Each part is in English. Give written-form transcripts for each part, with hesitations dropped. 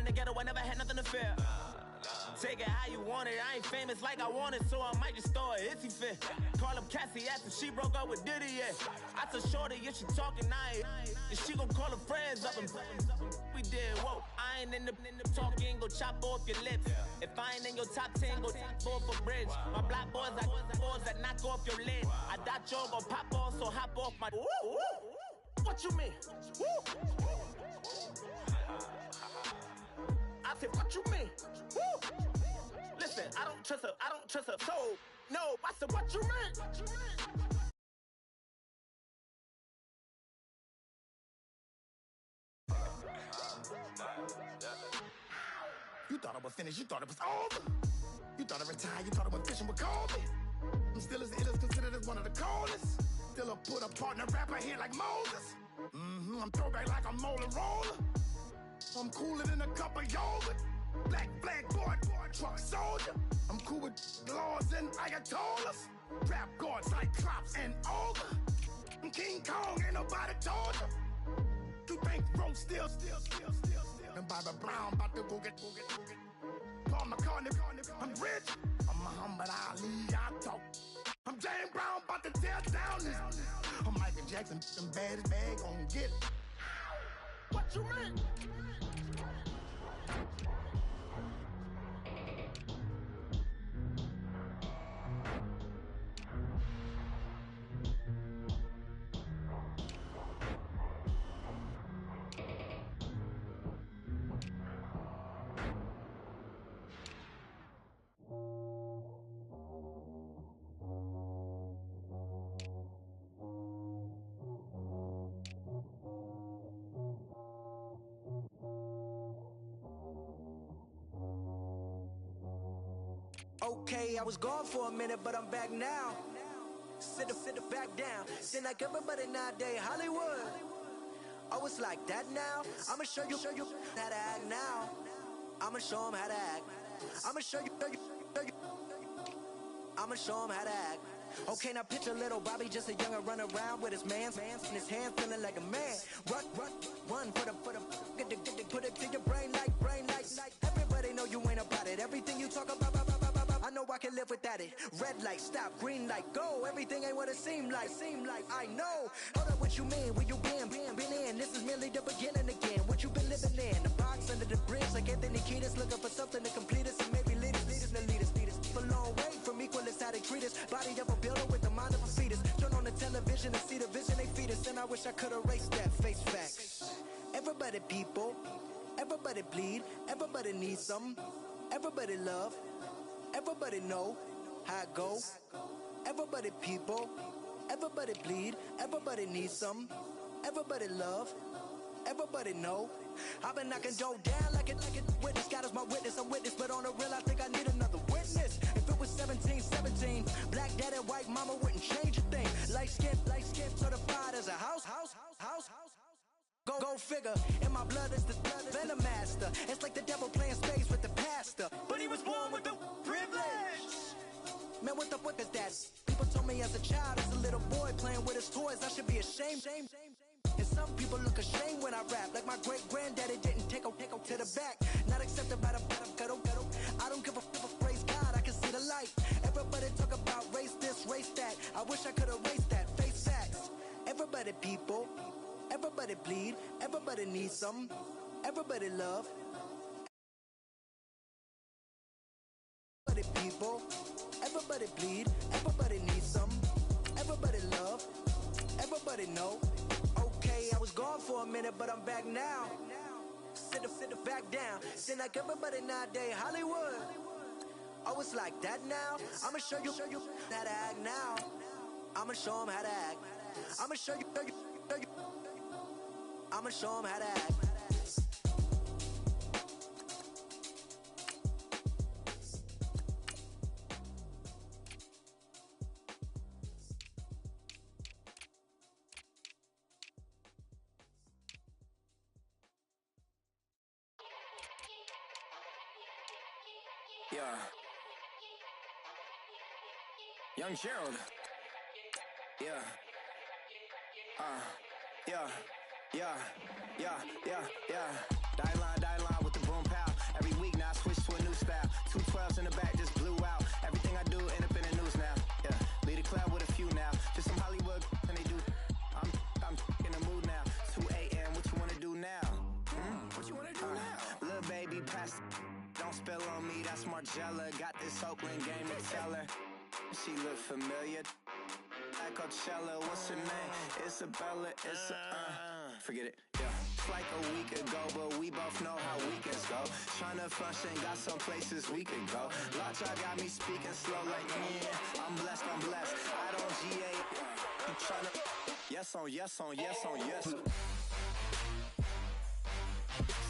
in the ghetto, I never had nothing to fear. Take it how you want it, I ain't famous like I want it, so I might just throw it if he fit. Call up Cassie after she broke up with Diddy, yeah. I told Shorty, if she talking, and she gon' call her friends up and we did, whoa. I ain't in the talking, go chop off your lips. If I ain't in your top 10, go top 4 for bridge. My black boys, I boys that knock off your lid. I thought you gon' pop off, so hop off my. What you mean? I said, what you mean? Listen, I don't trust her, so no. I said, what you mean? You thought I was finished, you thought it was over. You thought I retired, you thought I went fishing with Colby. I'm still as ill as considered as one of the coldest. Still a put a partner rapper here like Moses. I'm throwback like a molar roller. I'm cooler than a cup of yogurt. Black flag boy, truck soldier. I'm cool with laws and ayatollahs. Rap god, Cyclops and ogre. I'm King Kong, ain't nobody told you. You think Rose still. And Bobby Brown about to go get. Paul McCartney, I'm rich. I'm Muhammad Ali, I talk. I'm James Brown, about to tear down this. I'm Michael Jackson, them baddest bag gon' get it. What you mean? Okay, I was gone for a minute, but I'm back now. Sit back down. Seem like everybody nowadays, Hollywood. Oh, it's like that now? I'ma show you how to act now. I'ma show them how to act. I'ma show you. I'ma show them how to act. Okay, now picture little Bobby, just a youngin' run around with his man's in his hand, feeling like a man. Run for the put it to your brain like. Everybody know you ain't about it. Everything you talk about, I know I can live without it. Red light, stop, green light, go. Everything ain't what it seem like. I know. Hold up, what you mean? Where you been in? This is merely the beginning again. What you been living in? The box under the bridge, like Anthony Kiedis, looking for something to complete us and maybe lead us. A long way from equalist, how they treat us. Body of a builder with the mind of a fetus. Turn on the television and see the vision they feed us, and I wish I could erase that. Face facts. Everybody people, everybody bleed, everybody needs some, everybody love, everybody know how it go. Everybody people, everybody bleed, everybody needs some, everybody love, everybody know. I've been knocking dough down like it witness. God is my witness, I'm witness, but on the real I think I need another witness. If it was 17, black dad and white mama wouldn't change a thing. Light skin certified as a house. Go figure, in my blood is the venom master. It's like the devil playing space with the pastor, but he was born with the privilege. Man, what the fuck is that? People told me as a child, as a little boy playing with his toys, I should be ashamed. And some people look ashamed when I rap, like my great granddaddy didn't take to the back. Not accepted by the ghetto. I don't give a praise God, I can see the light. Everybody talk about race this, race that. I wish I could erase that. Face facts. Everybody people, everybody bleed, everybody needs some, everybody love. Everybody people, everybody bleed, everybody needs some, everybody love, everybody know. Okay, I was gone for a minute, but I'm back now. Sit back down. Seem like everybody nowadays, Hollywood. Oh, it's like that now? I'ma show you how to act now. I'ma show them how to act. I'ma show you. I'ma show them how to act. Yeah. Young Gerald. Yeah. Yeah. Die line with the boom pow. Pass, don't spill on me, that's Margella. Got this Oakland game to tell her. She look familiar. At Coachella, what's her name? Isabella, forget it, yeah. It's like a week ago, but we both know how weekends go. Tryna function, got some places we could go. Lot y'all got me speaking slow like, yeah, I'm blessed. I don't GA. I'm tryna, yes on yes.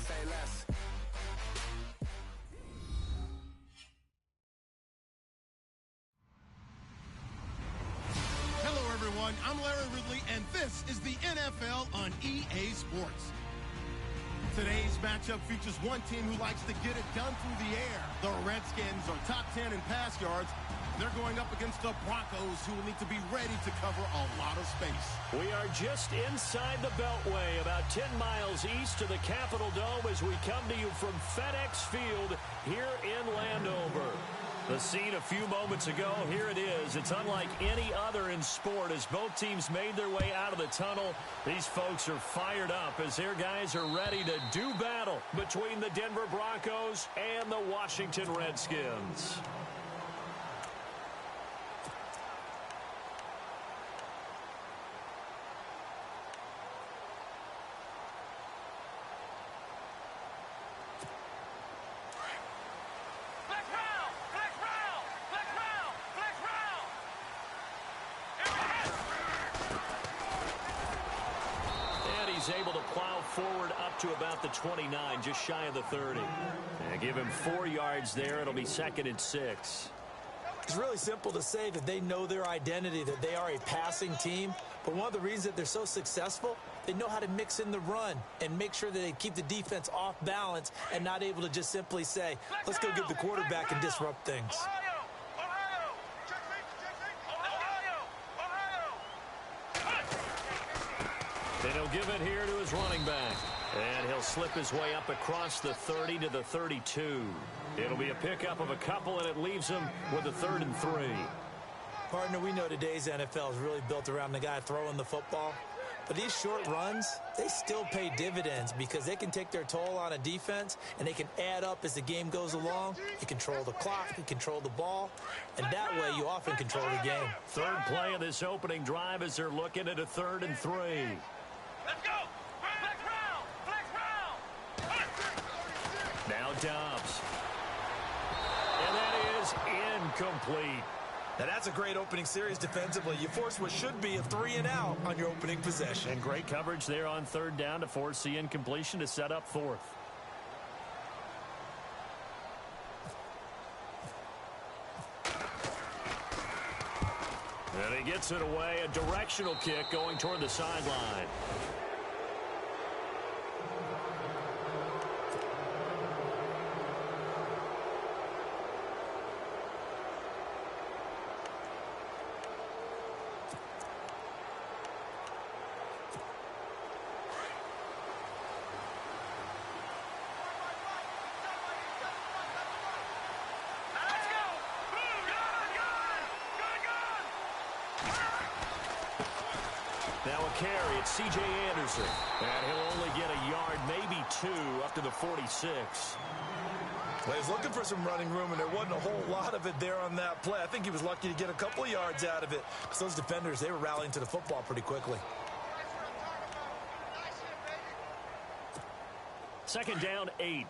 Say less. Hello, everyone. I'm Larry Ridley, and this is the NFL on EA Sports. Today's matchup features one team who likes to get it done through the air. The Redskins are top 10 in pass yards. They're going up against the Broncos, who will need to be ready to cover a lot of space. We are just inside the Beltway, about 10 miles east of the Capitol Dome as we come to you from FedEx Field here in Landover. The scene a few moments ago, here it is. It's unlike any other in sport as both teams made their way out of the tunnel. These folks are fired up as their guys are ready to do battle between the Denver Broncos and the Washington Redskins. He's able to plow forward up to about the 29, just shy of the 30. And give him 4 yards there. It'll be 2nd and 6. It's really simple to say that they know their identity, that they are a passing team. But one of the reasons that they're so successful, they know how to mix in the run and make sure that they keep the defense off balance and not able to just simply say, let's go get the quarterback and disrupt things. And he'll give it here to his running back. And he'll slip his way up across the 30 to the 32. It'll be a pickup of a couple, and it leaves him with a 3rd and 3. Partner, we know today's NFL is really built around the guy throwing the football. But these short runs, they still pay dividends because they can take their toll on a defense, and they can add up as the game goes along. You control the clock, you control the ball, and that way you often control the game. Third play of this opening drive as they're looking at a 3rd and 3. Let's go! Flex round! Now Dobbs. And that is incomplete. Now that's a great opening series defensively. You force what should be a 3-and-out on your opening possession. And great coverage there on 3rd down to force the incompletion to set up 4th. And he gets it away, a directional kick going toward the sideline. Now a carry, it's C.J. Anderson. And he'll only get a yard, maybe 2, up to the 46. Well, he was looking for some running room, and there wasn't a whole lot of it there on that play. I think he was lucky to get a couple of yards out of it. Because those defenders, they were rallying to the football pretty quickly. 2nd down, 8.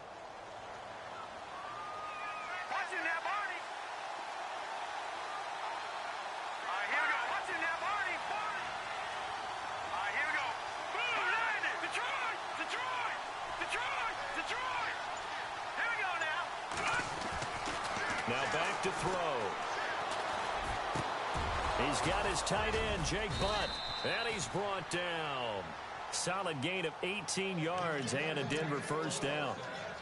Now back to throw. He's got his tight end, Jake Butt, and he's brought down. Solid gain of 18 yards and a Denver 1st down.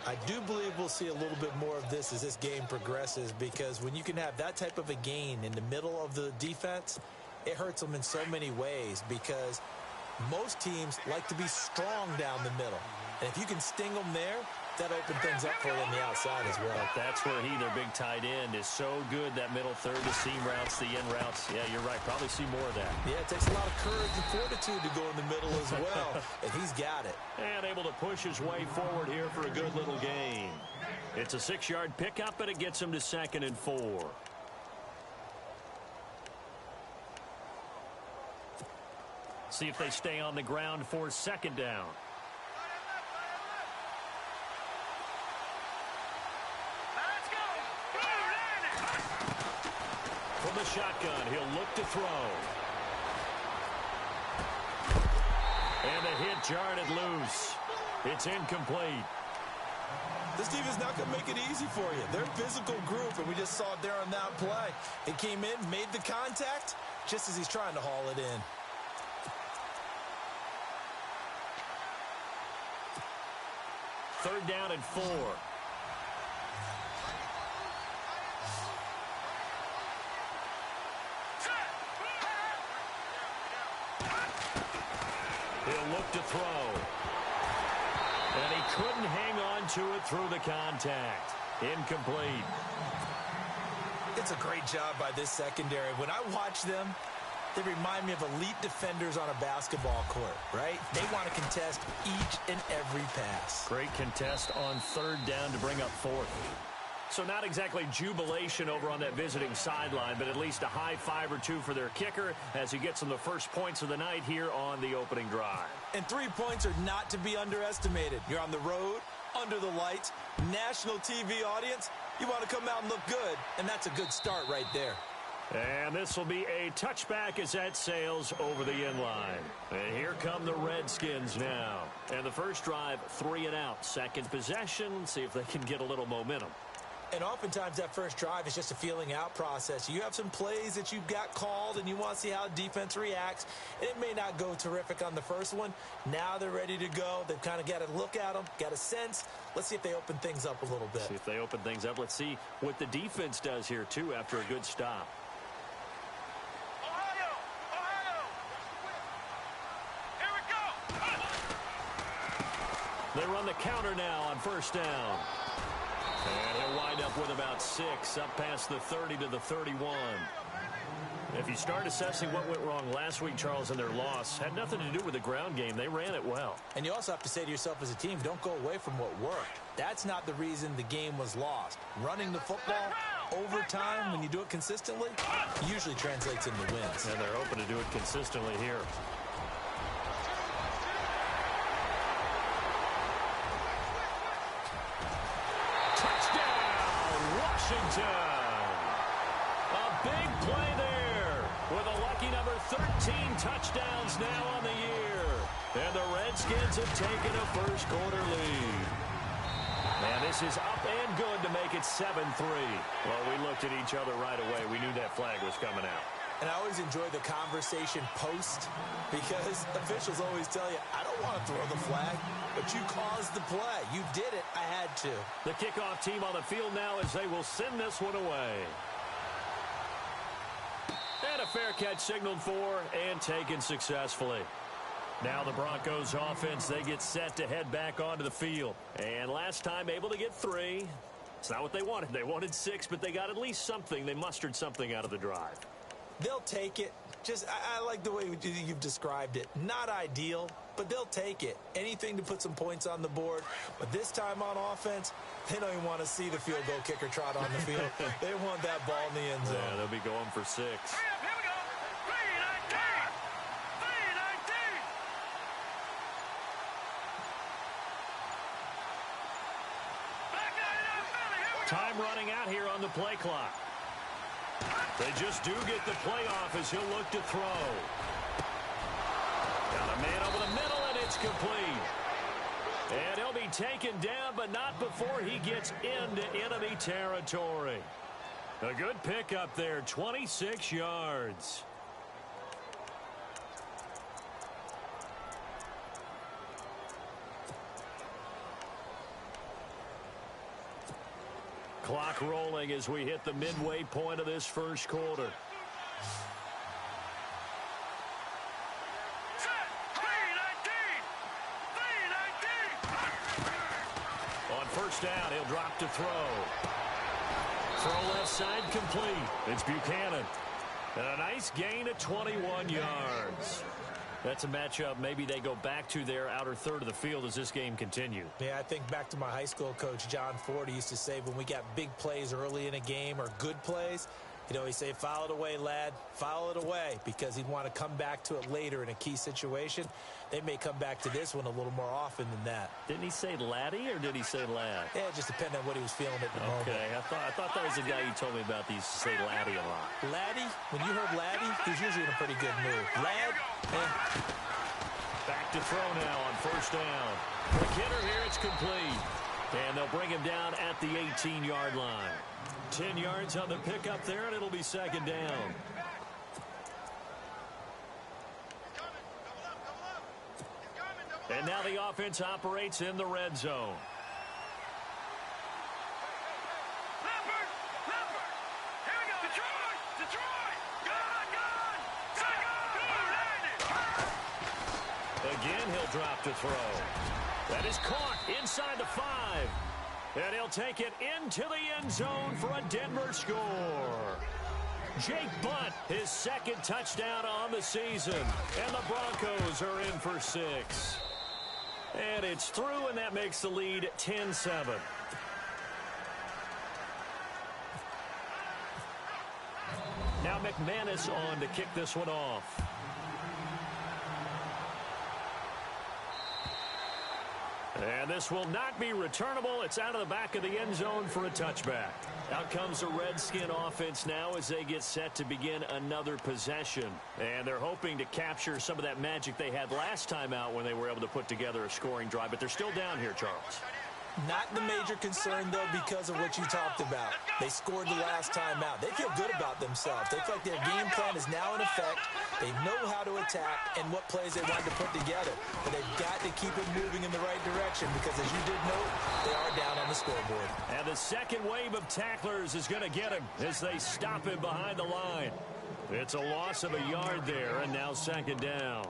I do believe we'll see a little bit more of this as this game progresses, because when you can have that type of a gain in the middle of the defense, it hurts them in so many ways, because most teams like to be strong down the middle. And if you can sting them there, that opened things up for you on the outside as well. But that's where their big tight end, is so good, that middle third, the seam routes, the in routes. Yeah, you're right. Probably see more of that. Yeah, it takes a lot of courage and fortitude to go in the middle as well, and he's got it. And able to push his way forward here for a good little gain. It's a 6-yard pickup, and it gets him to 2nd and 4. See if they stay on the ground for 2nd down. Let's go. From the shotgun, he'll look to throw. And the hit jarred it loose. It's incomplete. This defense not going to make it easy for you. They're a physical group, and we just saw it there on that play. It came in, made the contact, just as he's trying to haul it in. Third down and 4. He'll look to throw. And he couldn't hang on to it through the contact. Incomplete. It's a great job by this secondary. When I watch them, they remind me of elite defenders on a basketball court, right? They want to contest each and every pass. Great contest on 3rd down to bring up 4th. So not exactly jubilation over on that visiting sideline, but at least a high 5 or 2 for their kicker as he gets them the first points of the night here on the opening drive. And 3 points are not to be underestimated. You're on the road, under the lights, national TV audience. You want to come out and look good, and that's a good start right there. And this will be a touchback as that sails over the inline. And here come the Redskins now. And the first drive, 3 and out. Second possession, see if they can get a little momentum. And oftentimes that first drive is just a feeling out process. You have some plays that you've got called and you want to see how the defense reacts. And it may not go terrific on the first one. Now they're ready to go. They've kind of got to look at them, got a sense. Let's see if they open things up a little bit. See if they open things up. Let's see what the defense does here, too, after a good stop. Ohio! Here we go! They run the counter now on 1st down. And he'll wind up with about 6, up past the 30 to the 31. If you start assessing what went wrong last week, Charles, in their loss, had nothing to do with the ground game. They ran it well. And you also have to say to yourself as a team, don't go away from what worked. That's not the reason the game was lost. Running the football over time, when you do it consistently, usually translates into wins. And they're open to do it consistently here. Washington. A big play there with a lucky number 13 touchdowns now on the year. And the Redskins have taken a first quarter lead. And this is up and good to make it 7-3. Well, we looked at each other right away. We knew that flag was coming out. And I always enjoy the conversation post because officials always tell you, I don't want to throw the flag, but you caused the play. You did it. I had to. The kickoff team on the field now as they will send this one away. And a fair catch signaled for and taken successfully. Now the Broncos offense, they get set to head back onto the field. And last time able to get 3. It's not what they wanted. They wanted 6, but they got at least something. They mustered something out of the drive. They'll take it. I like the way you've described it. Not ideal, but they'll take it. Anything to put some points on the board. But this time on offense, they don't even want to see the field goal kicker trot on the field. They want that ball in the end zone. Yeah, they'll be going for 6. Here we go! 3-19! 3-19! Back nine up, Philly, here we go! Time running out here on the play clock. They just do get the playoff as he'll look to throw. Got a man over the middle, and it's complete. And he'll be taken down, but not before he gets into enemy territory. A good pickup there, 26 yards. Clock rolling as we hit the midway point of this first quarter. On first down, he'll drop to throw. Throw left side complete. It's Buchanan. And a nice gain of 21 yards. That's a matchup maybe they go back to their outer third of the field as this game continues. Yeah, I think back to my high school coach, John Ford. He used to say when we got big plays early in a game or good plays, he'd say, foul it away, lad, foul it away, because he'd want to come back to it later in a key situation. They may come back to this one a little more often than that. Didn't he say laddie or did he say lad? Yeah, it just depended on what he was feeling at the moment. Okay, I thought that was the guy you told me about. These say laddie a lot. Laddie, when you heard laddie, he's usually in a pretty good mood. Lad, Back to throw now on first down. The hitter here, it's complete. And they'll bring him down at the 18-yard line. 10 yards on the pickup there, and it'll be second down. And now the offense operates in the red zone. Again, he'll drop to throw. That is caught inside the 5. And he'll take it into the end zone for a Denver score. Jake Butt, his second touchdown on the season. And the Broncos are in for 6. And it's through, and that makes the lead 10-7. Now McManus on to kick this one off. And this will not be returnable. It's out of the back of the end zone for a touchback. Out comes the Redskin offense now as they get set to begin another possession. And they're hoping to capture some of that magic they had last time out when they were able to put together a scoring drive. But they're still down here, Charles. Not the major concern, though, because of what you talked about. They scored the last time out. They feel good about themselves. They feel like their game plan is now in effect. They know how to attack and what plays they want to put together. But they've got to keep it moving in the right direction because, as you did note, they are down on the scoreboard. And the second wave of tacklers is going to get him as they stop him behind the line. It's a loss of a yard there, and now second down.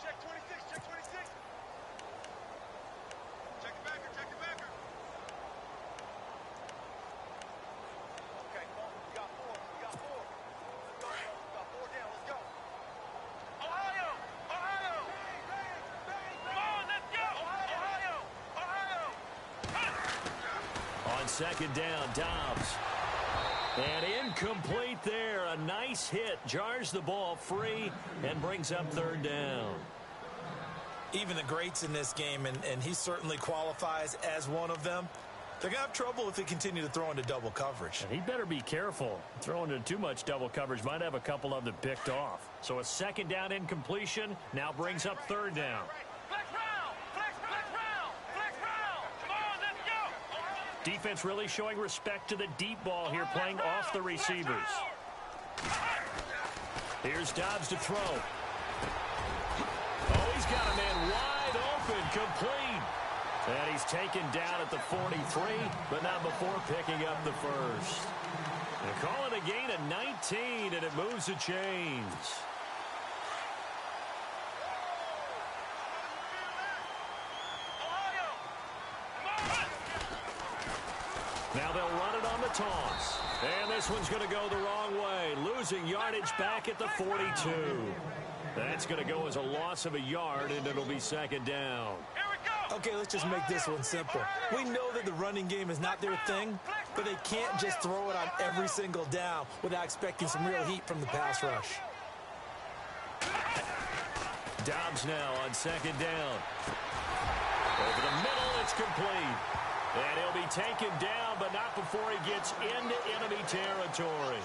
Check 26, check 26. Check the backer, check the backer. Okay, we got 4, we got 4. Let's go, we got 4 down, let's go. Ohio, Ohio. Come on, let's go. Ohio, Ohio. On second down, Dobbs. And incomplete there. A nice hit. Jars the ball free and brings up third down. Even the greats in this game, and he certainly qualifies as one of them, they're going to have trouble if they continue to throw into double coverage. And he better be careful. Throwing into too much double coverage might have a couple of them picked off. So a second down incompletion now brings up third down. Flex round, flex round, flex round. Come on, let's go. Defense really showing respect to the deep ball here, playing off the receivers. Here's Dobbs to throw. Oh, he's got a man wide open, complete. And he's taken down at the 43, but not before picking up the first. They call it a gain of 19, and it moves the chains. Now they'll run it on the toss. And this one's going to go the wrong way. Losing yardage back at the 42. That's going to go as a loss of a yard, and it'll be second down. Here we go. Okay, let's just make this one simple. We know that the running game is not their thing, but they can't just throw it on every single down without expecting some real heat from the pass rush. Dobbs now on second down. Over the middle, it's complete. And he'll be taken down, but not before he gets into enemy territory.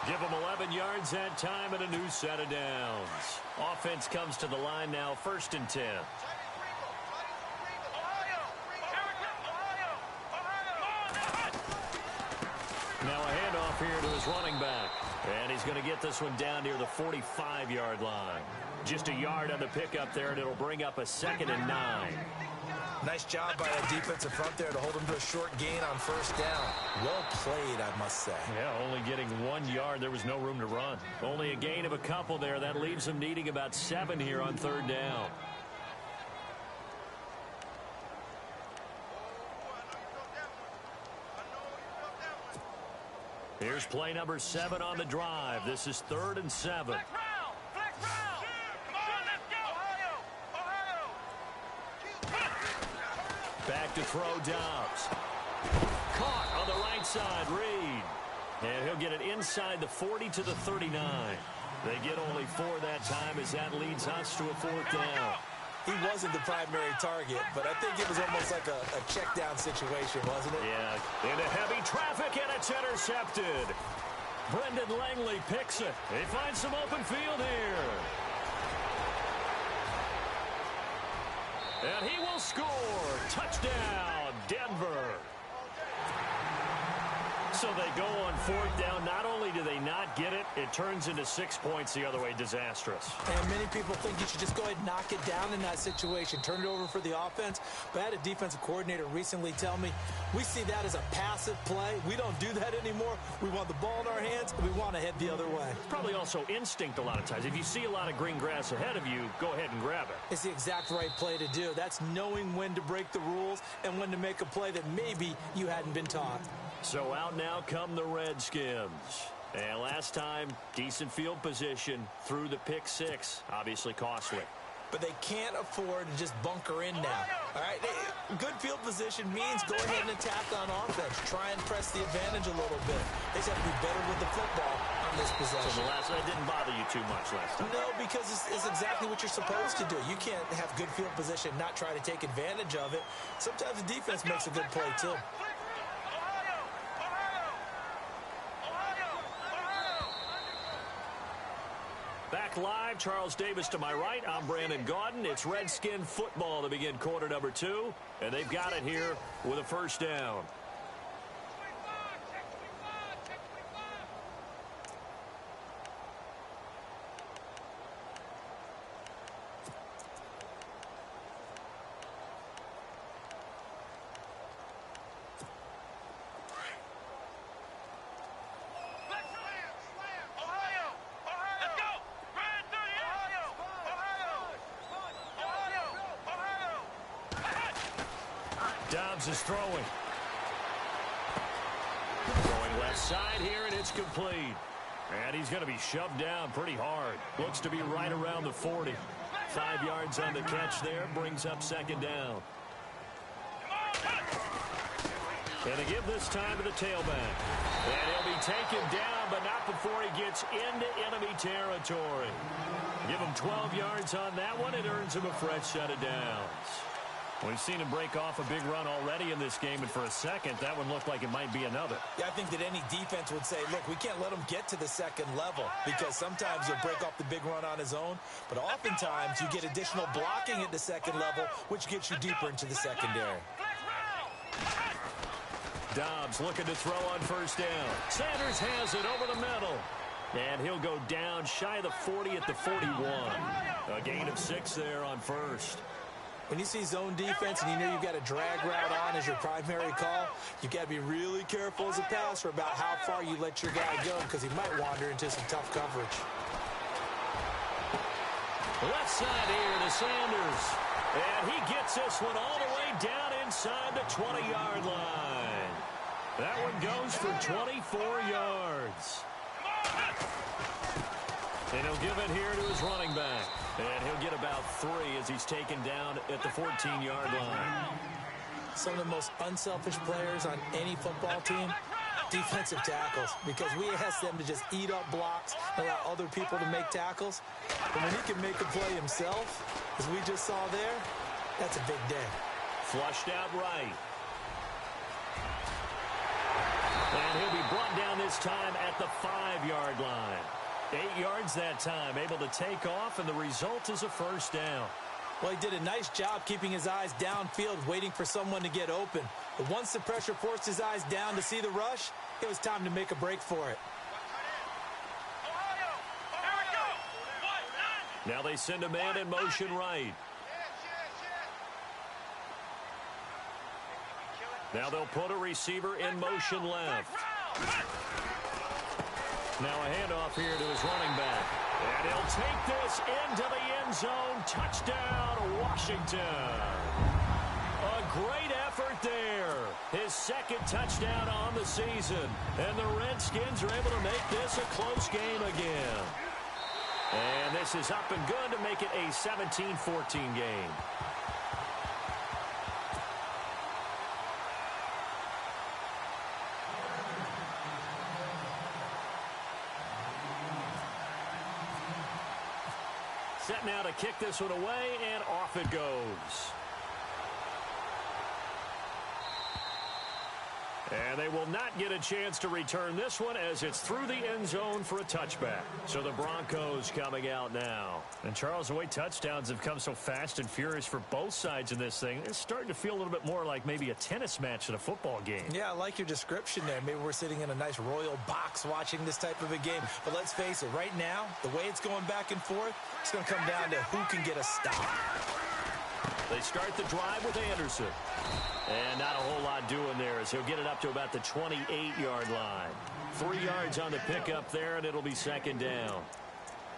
Give him 11 yards that time and a new set of downs. Offense comes to the line now, 1st and 10. Now a handoff here to his running back. And he's going to get this one down near the 45-yard line. Just a yard on the pickup there, and it'll bring up a 2nd and 9. Nice job by that defensive front there to hold him to a short gain on first down. Well played, I must say. Yeah, only getting 1 yard. There was no room to run. Only a gain of a couple there. That leaves them needing about 7 here on third down. Here's play number 7 on the drive. This is 3rd and 7. Flex round, flex round. to throw Dobbs. Caught on the right side, Reed. And he'll get it inside the 40 to the 39. They get only 4 that time as that leads us to a 4th down. He wasn't the primary target, but I think it was almost like a check down situation, wasn't it? Yeah, into heavy traffic, and it's intercepted. Brendan Langley picks it. He finds some open field here. And he will score. Touchdown, Denver. So they go on 4th down. Not only do they not get it, it turns into 6 points the other way. Disastrous. And many people think you should just go ahead and knock it down in that situation. Turn it over for the offense. But I had a defensive coordinator recently tell me, we see that as a passive play. We don't do that anymore. We want the ball in our hands, and we want to head the other way. It's probably also instinct a lot of times. If you see a lot of green grass ahead of you, go ahead and grab it. It's the exact right play to do. That's knowing when to break the rules and when to make a play that maybe you hadn't been taught. So out now come the Redskins. And last time, decent field position through the pick 6. Obviously costly. But they can't afford to just bunker in now. All right, good field position means go ahead and attack on offense. Try and press the advantage a little bit. They just have to be better with the football on this possession. So the last that didn't bother you too much last time? No, because it's exactly what you're supposed to do. You can't have good field position, not try to take advantage of it. Sometimes the defense makes a good play too. Back live, Charles Davis to my right. I'm Brandon Gaudin. It's Redskin football to begin quarter number 2. And they've got it here with a 1st down. Dobbs is throwing. Going left side here, and it's complete. And he's going to be shoved down pretty hard. Looks to be right around the 40. 5 yards on the catch there, brings up 2nd down. And they give this time to the tailback. And he'll be taken down, but not before he gets into enemy territory. Give him 12 yards on that one. It earns him a fresh set of downs. We've seen him break off a big run already in this game, and for a second, that one looked like it might be another. Yeah, I think that any defense would say, look, we can't let him get to the 2nd level, because sometimes he'll break off the big run on his own, but oftentimes you get additional blocking at the 2nd level, which gets you deeper into the secondary. Dobbs looking to throw on 1st down. Sanders has it over the middle. And he'll go down shy of the 40 at the 41. A gain of 6 there on 1st. When you see zone defense and you know you've got a drag route on as your primary call, you've got to be really careful as a passer about how far you let your guy go, because he might wander into some tough coverage. Left side here to Sanders. And he gets this one all the way down inside the 20-yard line. That one goes for 24 yards. And he'll give it here to his running back. And he'll get about 3 as he's taken down at the 14-yard line. Some of the most unselfish players on any football team, defensive tackles, because we ask them to just eat up blocks and allow other people to make tackles. But when he can make a play himself, as we just saw there, that's a big day. Flushed out right. And he'll be brought down this time at the 5-yard line. 8 yards that time, able to take off, and the result is a 1st down. Well, he did a nice job keeping his eyes downfield, waiting for someone to get open. But once the pressure forced his eyes down to see the rush, it was time to make a break for it. Now they send a man in motion right. Now they'll put a receiver in motion left. Now a handoff here to his running back. And he'll take this into the end zone. Touchdown, Washington. A great effort there. His 2nd touchdown on the season. And the Redskins are able to make this a close game again. And this is up and good to make it a 17-14 game. set now to kick this one away, and off it goes. And they will not get a chance to return this one as it's through the end zone for a touchback. So the Broncos coming out now. And Charles, the way touchdowns have come so fast and furious for both sides in this thing, it's starting to feel a little bit more like maybe a tennis match in a football game. Yeah, I like your description there. Maybe we're sitting in a nice royal box watching this type of a game. But let's face it, right now, the way it's going back and forth, it's going to come down to who can get a stop. They start the drive with Anderson. And not a whole lot doing there as he'll get it up to about the 28-yard line. 3 yards on the pickup there, and it'll be second down.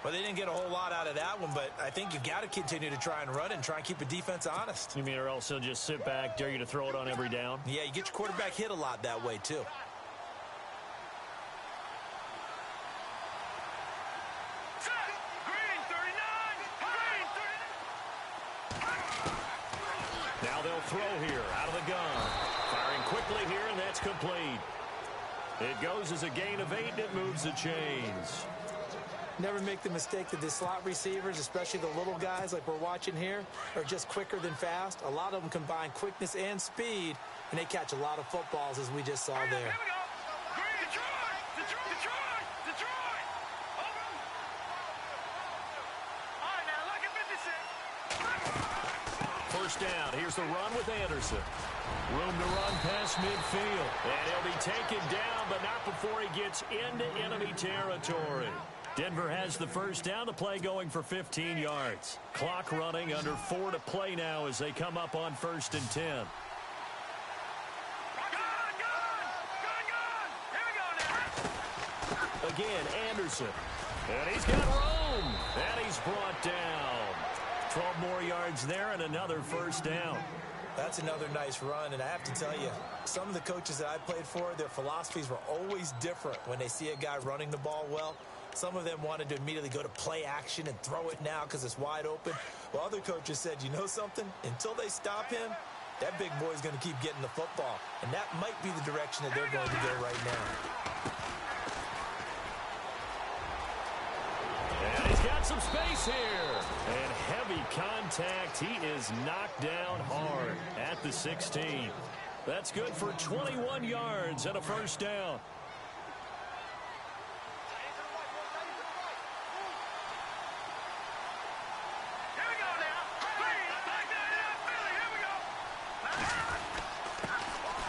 Well, they didn't get a whole lot out of that one, but I think you've got to continue to try and run and try and keep the defense honest. You mean or else he'll just sit back, dare you to throw it on every down? Yeah, you get your quarterback hit a lot that way, too. Throw here out of the gun. Firing quickly here, and that's complete. It goes as a gain of 8, and it moves the chains. Never make the mistake that the slot receivers, especially the little guys like we're watching here, are just quicker than fast. A lot of them combine quickness and speed, and they catch a lot of footballs, as we just saw there. First down. Here's the run with Anderson. Room to run past midfield. And he'll be taken down, but not before he gets into enemy territory. Denver has the first down. The play going for 15 yards. Clock running, under 4 to play now as they come up on 1st and 10. Again, Anderson. And he's got room. And he's brought down. 12 more yards there and another first down. That's another nice run, and I have to tell you, some of the coaches that I played for, their philosophies were always different when they see a guy running the ball well. Some of them wanted to immediately go to play action and throw it now because it's wide open. Well, other coaches said, you know something? Until they stop him, that big boy's going to keep getting the football, and that might be the direction that they're going to go right now. And he's got some space here. And heavy contact. He is knocked down hard at the 16. That's good for 21 yards and a first down.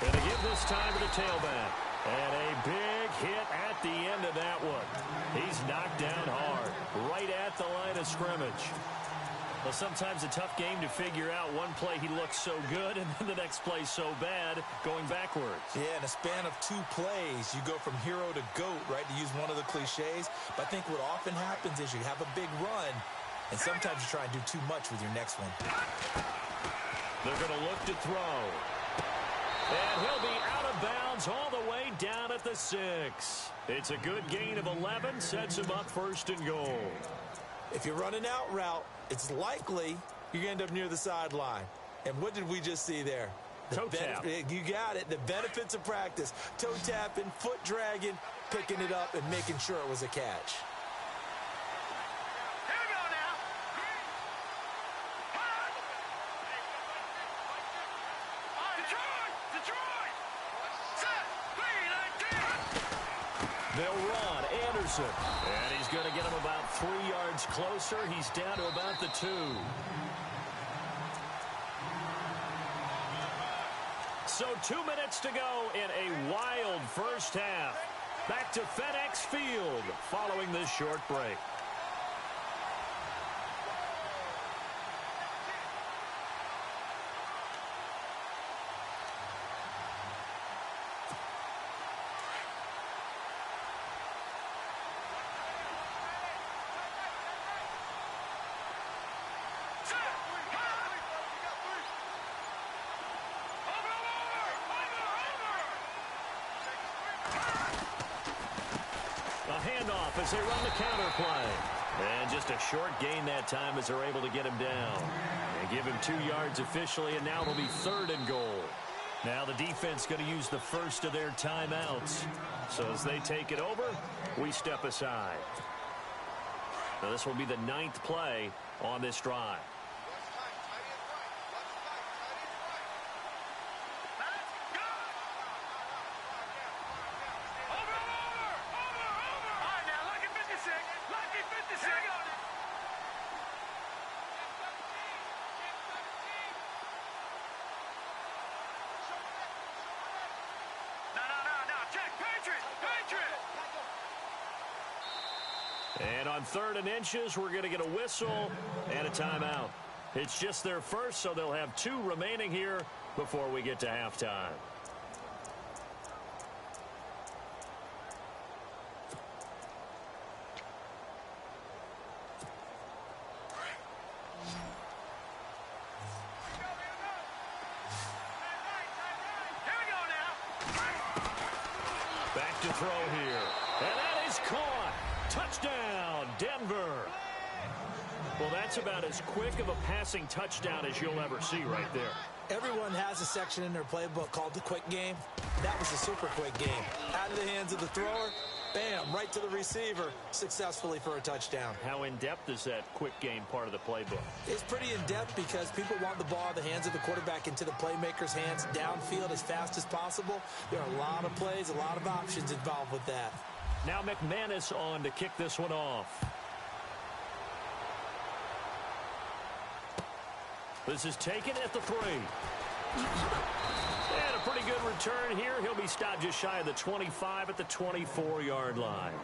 And to give this time to the tailback. And a big hit at the end of that one. He's knocked down hard, right at the line of scrimmage. Well, sometimes a tough game to figure out. One play he looks so good, and then the next play so bad, going backwards. Yeah, in a span of 2 plays, you go from hero to GOAT, right, to use one of the cliches. But I think what often happens is you have a big run, and sometimes you try and do too much with your next one. They're going to look to throw. And he'll be out of bounds all the way down at the 6. It's a good gain of 11, sets him up 1st and goal. If you run an out route, it's likely you're going to end up near the sideline. And what did we just see there? Toe tap. You got it. The benefits of practice. Toe tapping, foot dragging, picking it up, and making sure it was a catch. They'll run. Anderson. And he's going to get him about 3 yards closer. He's down to about the 2. So 2 minutes to go in a wild first half. Back to FedEx Field following this short break. Handoff as they run the counter play. And just a short gain that time as they're able to get him down. And give him 2 yards officially, and now it'll be 3rd and goal. Now the defense going to use the first of their timeouts. So as they take it over, we step aside. Now this will be the 9th play on this drive. And on 3rd and inches, we're going to get a whistle and a timeout. It's just their first, so they'll have 2 remaining here before we get to halftime. Back to throw here. And that is caught. Touchdown, Denver. Well, that's about as quick of a passing touchdown as you'll ever see right there. Everyone has a section in their playbook called the quick game. That was a super quick game. Out of the hands of the thrower, bam, right to the receiver, successfully for a touchdown. How in-depth is that quick game part of the playbook? It's pretty in-depth because people want the ball in the hands of the quarterback into the playmaker's hands downfield as fast as possible. There are a lot of plays, a lot of options involved with that. Now McManus on to kick this one off. This is taken at the 3. And a pretty good return here. He'll be stopped just shy of the 25 at the 24-yard line.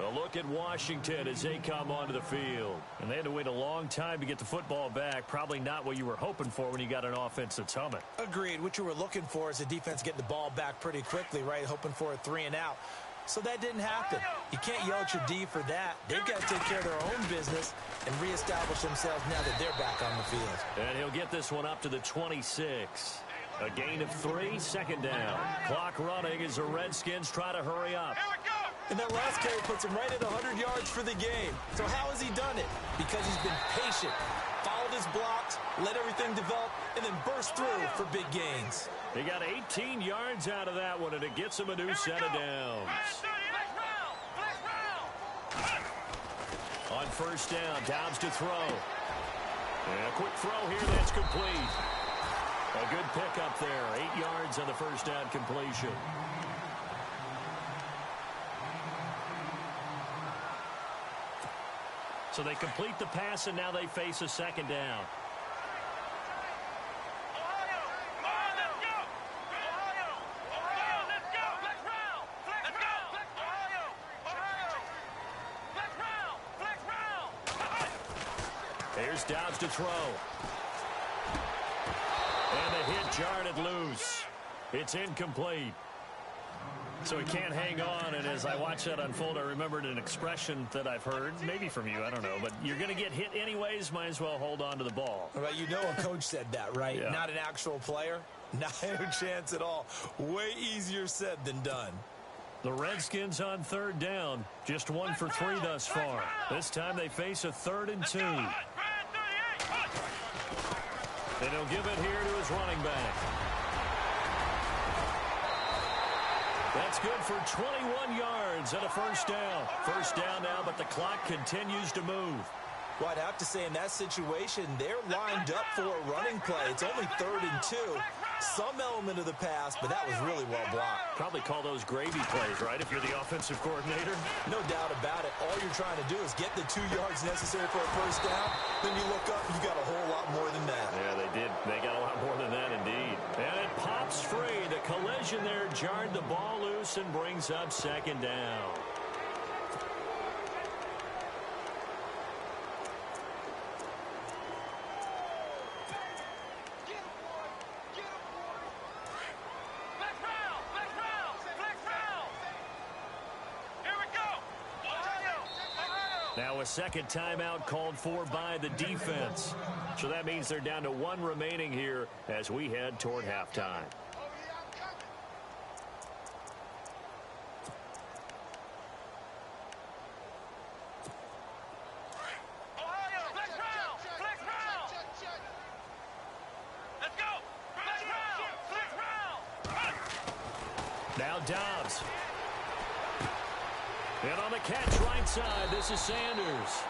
A look at Washington as they come onto the field. And they had to wait a long time to get the football back. Probably not what you were hoping for when you got an offense that's humming. Agreed. What you were looking for is a defense getting the ball back pretty quickly, right? Hoping for a 3 and out. So that didn't happen. You can't yell at your D for that. They've got to take care of their own business and reestablish themselves now that they're back on the field. And he'll get this one up to the 26. A gain of 3, 2nd down. Clock running as the Redskins try to hurry up. And that last carry puts him right at 100 yards for the game. So how has he done it? Because he's been patient, followed his blocks, let everything develop, and then burst through for big gains. He got 18 yards out of that one, and it gets him a new set of downs. On 1st down, Dobbs to throw. And a quick throw here, that's complete. A good pickup there, 8 yards on the 1st down completion. So they complete the pass, and now they face a 2nd down. Here's Dobbs to throw. And the hit jarred it loose. It's incomplete. So he can't hang on, and as I watch that unfold, I remembered an expression that I've heard, maybe from you, I don't know, but you're going to get hit anyways, might as well hold on to the ball. Right, you know a coach said that, right? Yeah. Not an actual player. Not a chance at all. Way easier said than done. The Redskins on 3rd down, just 1 for 3 thus far. This time they face a 3rd and 2. And he'll give it here to his running back. That's good for 21 yards and a 1st down. 1st down now, but the clock continues to move. Well, I'd have to say in that situation, they're lined up for a running play. It's only 3rd and 2. Some element of the pass, but that was really well blocked. Probably call those gravy plays, right, if you're the offensive coordinator? No doubt about it. All you're trying to do is get the 2 yards necessary for a 1st down. Then you look up, you got a whole lot more than that. Yeah, they did. They got a lot more than that, indeed. And it pops free. The collision there jarred the ball loose and brings up 2nd down. Now a 2nd timeout called for by the defense. So that means they're down to 1 remaining here as we head toward halftime. Now Dobbs. And on the catch right side, this is Sanders.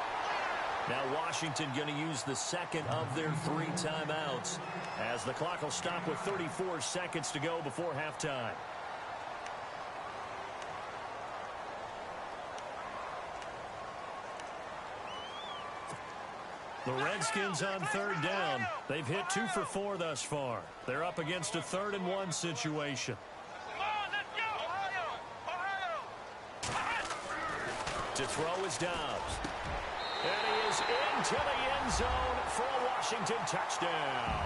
Now Washington going to use the second of their 3 timeouts as the clock will stop with 34 seconds to go before halftime. The Redskins on third down. They've hit 2 for 4 thus far. They're up against a 3rd and 1 situation. To throw is Dobbs. And he is into the end zone for a Washington touchdown.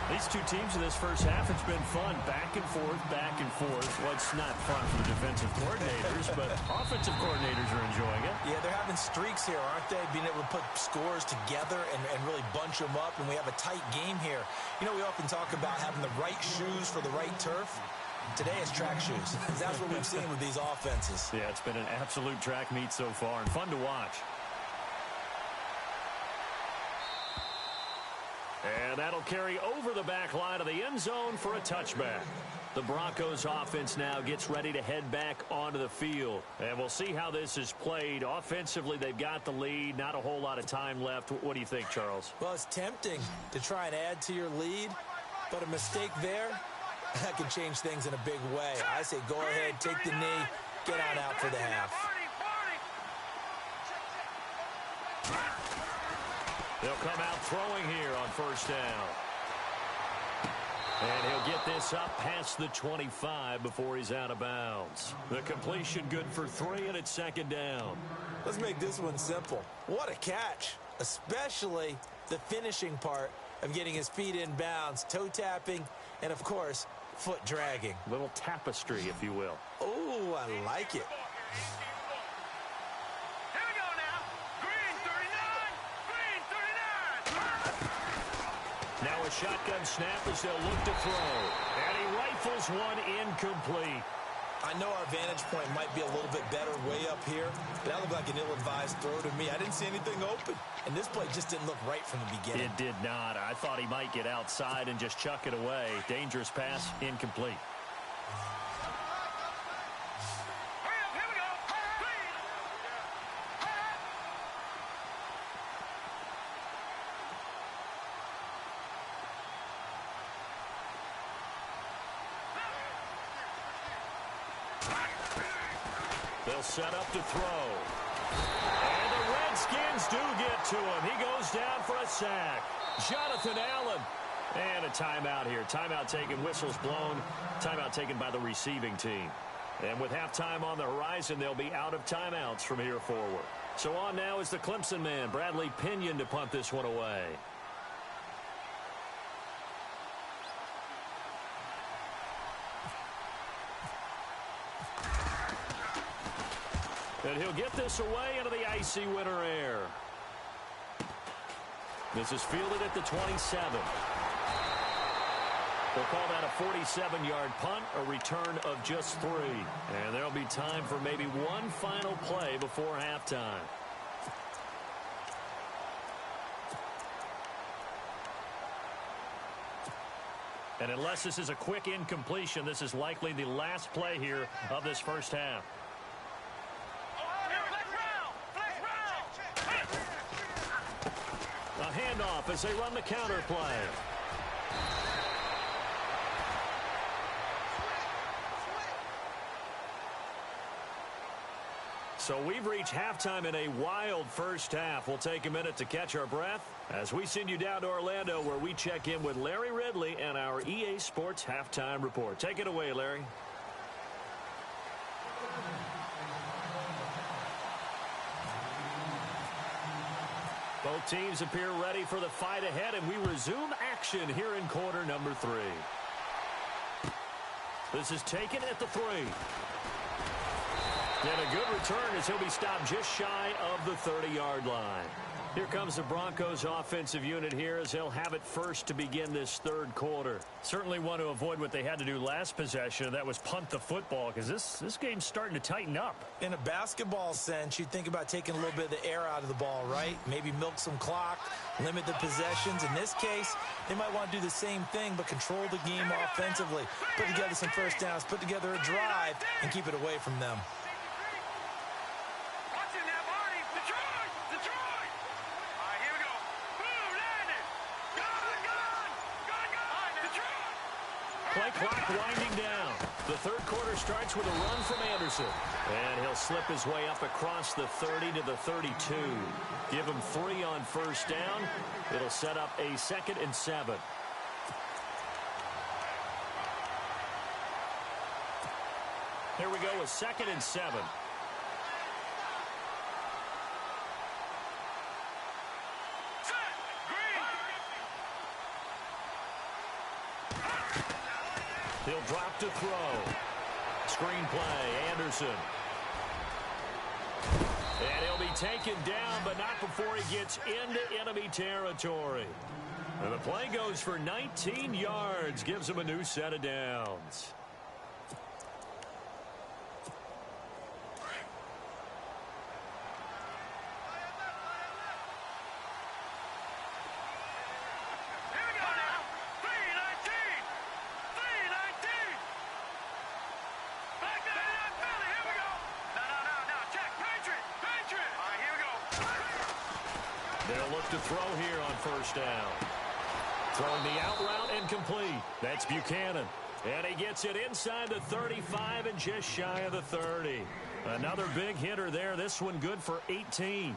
These two teams in this first half, it's been fun. Back and forth, back and forth. Well, it's not fun for the defensive coordinators, but offensive coordinators are enjoying it. Yeah, they're having streaks here, aren't they? Being able to put scores together and really bunch them up, and we have a tight game here. You know, we often talk about having the right shoes for the right turf. Today it's track shoes. That's what we've seen with these offenses. Yeah, it's been an absolute track meet so far and fun to watch. And that'll carry over the back line of the end zone for a touchback. The Broncos offense now gets ready to head back onto the field. And we'll see how this is played. Offensively, they've got the lead. Not a whole lot of time left. What do you think, Charles? Well, it's tempting to try and add to your lead, but a mistake there, that can change things in a big way. I say go ahead, take the knee, get on out for the half. They'll come out throwing here on first down. And he'll get this up past the 25 before he's out of bounds. The completion good for 3, and it's second down. Let's make this one simple. What a catch, especially the finishing part of getting his feet in bounds, toe tapping, and, of course, foot dragging. Little tapestry, if you will. Oh, I like it. Now a shotgun snap as they'll look to throw. And he rifles one incomplete. I know our vantage point might be a little bit better way up here, but that looked like an ill-advised throw to me. I didn't see anything open, and this play just didn't look right from the beginning. It did not. I thought he might get outside and just chuck it away. Dangerous pass, incomplete. They'll set up to throw. And the Redskins do get to him. He goes down for a sack. Jonathan Allen. And a timeout here. Timeout taken, whistles blown. Timeout taken by the receiving team. And with halftime on the horizon, they'll be out of timeouts from here forward. So on now is the Clemson man, Bradley Pinion, to punt this one away. And he'll get this away into the icy winter air. This is fielded at the 27. We'll call that a 47-yard punt, a return of just 3. And there'll be time for maybe one final play before halftime. And unless this is a quick incompletion, this is likely the last play here of this first half. A handoff as they run the counter play. So we've reached halftime in a wild first half. We'll take a minute to catch our breath as we send you down to Orlando, where we check in with Larry Ridley and our EA Sports Halftime Report. Take it away, Larry. Both teams appear ready for the fight ahead, and we resume action here in quarter number 3. This is taken at the 3. And a good return as he'll be stopped just shy of the 30-yard line. Here comes the Broncos offensive unit here as they'll have it first to begin this third quarter. Certainly want to avoid what they had to do last possession. That was punt the football, because this game's starting to tighten up. In a basketball sense, you'd think about taking a little bit of the air out of the ball, right? Maybe milk some clock, limit the possessions. In this case, they might want to do the same thing, but control the game offensively. Put together some first downs, put together a drive, and keep it away from them. Watching that body. Detroit! Detroit! play clock winding down. The third quarter starts with a run from Anderson. And he'll slip his way up across the 30 to the 32. Give him 3 on first down. It'll set up a 2nd and 7. Here we go with 2nd and 7. He'll drop to throw. Screen play, Anderson. And he'll be taken down, but not before he gets into enemy territory. And the play goes for 19 yards, gives him a new set of downs. They'll look to throw here on first down. Throwing the out route and complete. That's Buchanan. And he gets it inside the 35 and just shy of the 30. Another big hitter there. This one good for 18.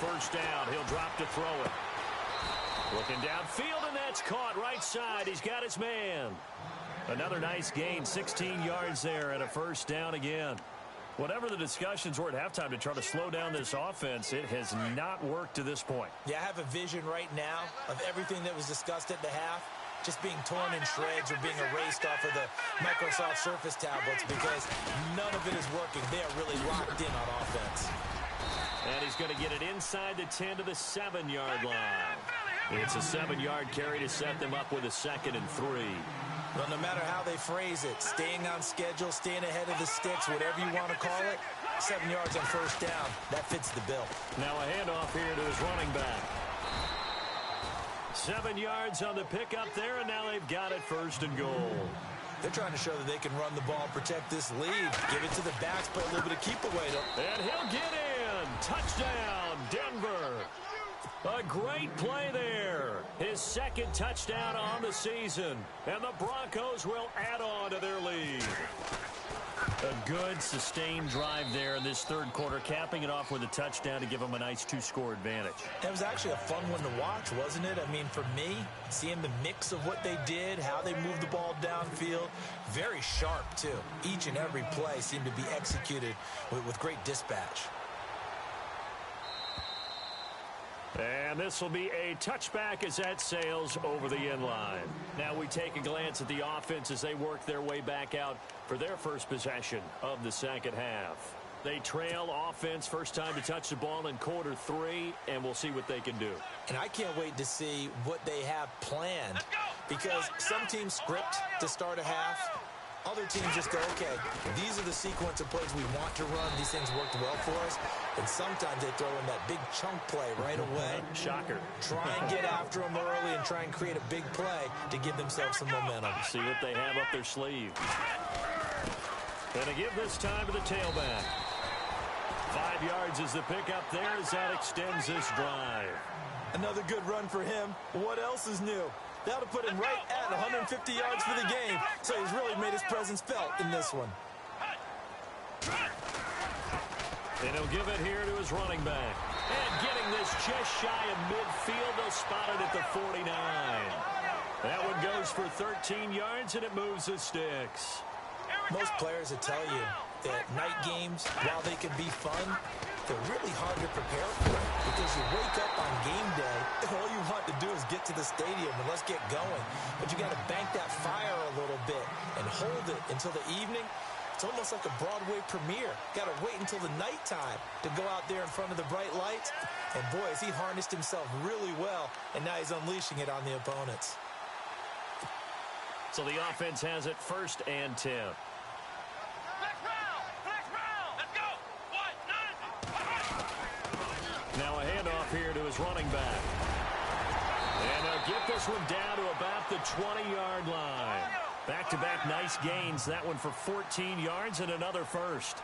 First down, he'll drop to throw it. Looking downfield, and that's caught right side. He's got his man. Another nice gain, 16 yards there, and a first down again. Whatever the discussions were at halftime to try to slow down this offense, it has not worked to this point. Yeah, I have a vision right now of everything that was discussed at the half just being torn in shreds or being erased off of the Microsoft Surface tablets because none of it is working. They are really locked in on offense. And he's going to get it inside the 10 to the 7-yard line. It's a 7-yard carry to set them up with a 2nd and 3. Well, no matter how they phrase it, staying on schedule, staying ahead of the sticks, whatever you want to call it, 7 yards on first down, that fits the bill. Now a handoff here to his running back. 7 yards on the pickup there, and now they've got it 1st and goal. They're trying to show that they can run the ball, protect this lead, give it to the backs, play a little bit of keep away. And he'll get in. Touchdown, Denver. A great play there. His 2nd touchdown on the season. And the Broncos will add on to their lead. A good, sustained drive there in this 3rd quarter, capping it off with a touchdown to give them a nice 2-score advantage. It was actually a fun one to watch, wasn't it? I mean, for me, seeing the mix of what they did, how they moved the ball downfield, very sharp, too. Each and every play seemed to be executed with great dispatch. And this will be a touchback as that sails over the end line. Now we take a glance at the offense as they work their way back out for their first possession of the 2nd half. They trail offense, first time to touch the ball in quarter 3, and we'll see what they can do. And I can't wait to see what they have planned, because some teams script to start a half. Other teams just go, okay, these are the sequence of plays we want to run. These things worked well for us. And sometimes they throw in that big chunk play right away. Shocker. Try and get after them early and try and create a big play to give themselves some momentum. See what they have up their sleeve. And to give this time to the tailback. 5 yards is the pickup there as that extends this drive. Another good run for him. What else is new? That'll put him right at 150 yards for the game, so he's really made his presence felt in this one. And he'll give it here to his running back. And getting this just shy of midfield, they'll spot it at the 49. That one goes for 13 yards, and it moves the sticks. Most players will tell you that night games, while they can be fun, they're really hard to prepare for because you wake up on game day and all you want to do is get to the stadium and let's get going. But you got to bank that fire a little bit and hold it until the evening. It's almost like a Broadway premiere. Got to wait until the nighttime to go out there in front of the bright lights. And boy, has he harnessed himself really well, and now he's unleashing it on the opponents. So the offense has it 1st and 10. Now a handoff here to his running back. this one down to about the 20-yard line. Back-to-back nice gains. That one for 14 yards and another first.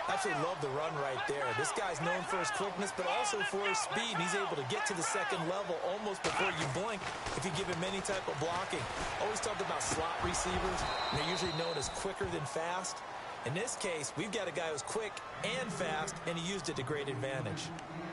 Absolutely love the run right there. This guy's known for his quickness, but also for his speed. He's able to get to the second level almost before you blink if you give him any type of blocking. Always talk about slot receivers. They're usually known as quicker than fast. In this case, we've got a guy who's quick and fast, and he used it to great advantage.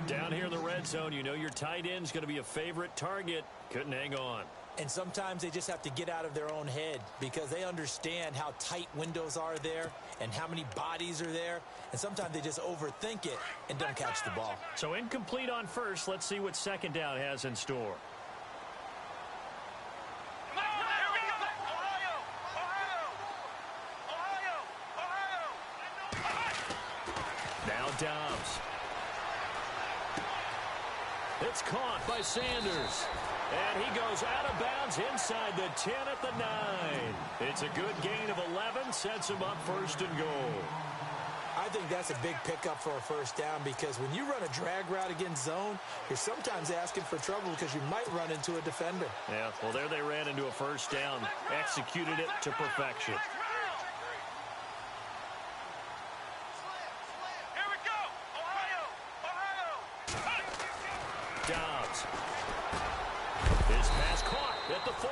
Down here in the red zone, you know your tight end's going to be a favorite target. Couldn't hang on. And sometimes they just have to get out of their own head because they understand how tight windows are there and how many bodies are there. And sometimes they just overthink it and don't catch the ball. So incomplete on first. Let's see what second down has in store. Now Dobbs. It's caught by Sanders. And he goes out of bounds inside the 10 at the 9. It's a good gain of 11, sets him up first and goal. I think that's a big pickup for a first down because when you run a drag route against zone, you're sometimes asking for trouble because you might run into a defender. Yeah, well, there they ran into a first down, executed it to perfection. Here we go! Ohio! Dobbs. His pass caught at the 4.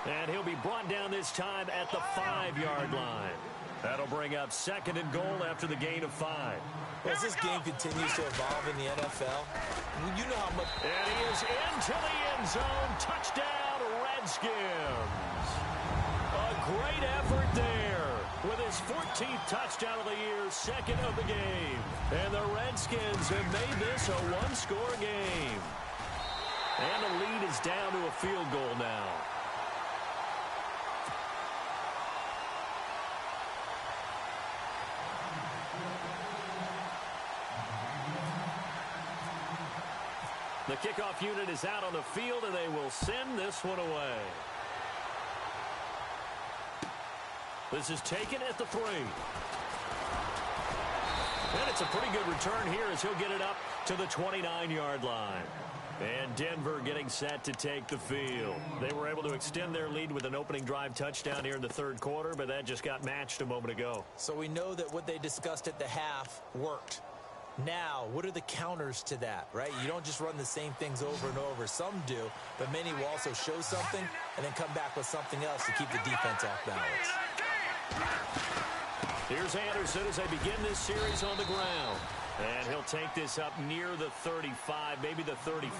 And he'll be brought down this time at the 5-yard line. That'll bring up second and goal after the gain of 5. Well, as this game continues to evolve in the NFL, you know how much... And he is into the end zone. Touchdown, Redskins. A great effort there with his 14th touchdown of the year, second of the game. And the Redskins have made this a one-score game. And the lead is down to a field goal now. The kickoff unit is out on the field, and they will send this one away. This is taken at the 3. And it's a pretty good return here as he'll get it up to the 29-yard line. And Denver getting set to take the field. They were able to extend their lead with an opening drive touchdown here in the third quarter, but that just got matched a moment ago. So we know that what they discussed at the half worked. Now, what are the counters to that, right? You don't just run the same things over and over. Some do, but many will also show something and then come back with something else to keep the defense off balance. Here's Anderson as they begin this series on the ground. And he'll take this up near the 35, maybe the 34.